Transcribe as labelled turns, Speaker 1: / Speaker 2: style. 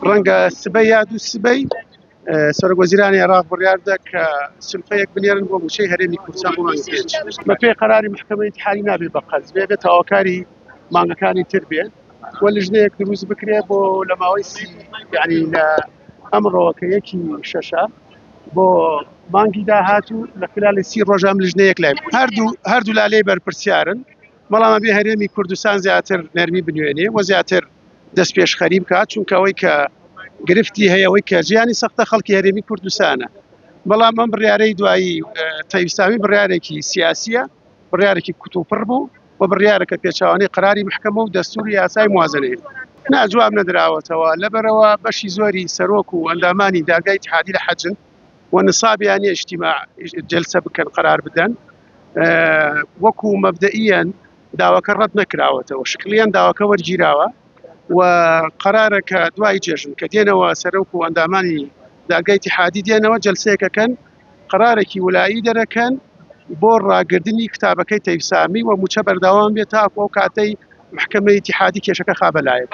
Speaker 1: ڕەنگە سبەی یا دوو سبەی سەرۆکوەزیرانی عێراق بڕیاردا کە سولفەیەک بنێرن بۆ موچەی هەرێمی کوردستان بۆ مانگی 5 بە پێی قەراری محکەمەی ئیتیحادی نابێ بە قەرز بێت هاوکاری مانگەکانی تر بێت وە لژنەیەک دروست بکرێ بۆ لە ماوەی یعنی لە ئەمڕۆ کە 1/6 بۆ مانگی داهاتوو لە خلالی 30 ڕۆژام لژنەیەک لای هەردوو لالەی بەرپرسیارن بەڵام ئەبێ هەرێمی کوردستان زیاتر نەرمی بنوێنێ و زیاتر دەست پێشخەری بکات چونکە ئەوەی کە گرفتی هەیە ئەوەی کە ژیانی سەختە خەڵکی هەرێمی کوردستانە بەڵام ئەم بڕیارەی دوایی تەیبستامی بڕیارێکی سیاسیە بڕیارێکی کوتوپڕ بوو و بڕیارەکە پێچاوانەی قەراری محکەمە و دەستوری یاسای موازنەیە ناجواب نەدراوەتەوە لەبەرەوە بەشی زۆری سەرۆک و ئەندامانی داگای اتحادی لە حەجن و نصابیانی اجتماع جلسە بکەن قرار بدەن وەکو مەبدەئیەن داواکە ڕەت نەکراوەتەوە شکلیان داواکە وەرگیراوە و قرارە کە دوای جێژن کە دێنەوە سەرۆک و ئەندامانی داگای اتحادی دێنەوە جلسەیەکەکەن قرارێکی وولایی دەرەکەن بۆ ڕاگردنی کتابەکەی تەیبسامی و موچە بەردەوام بێت تا ئەو کاتەی محکەمەی اتحادی کێشەکە خابەلایە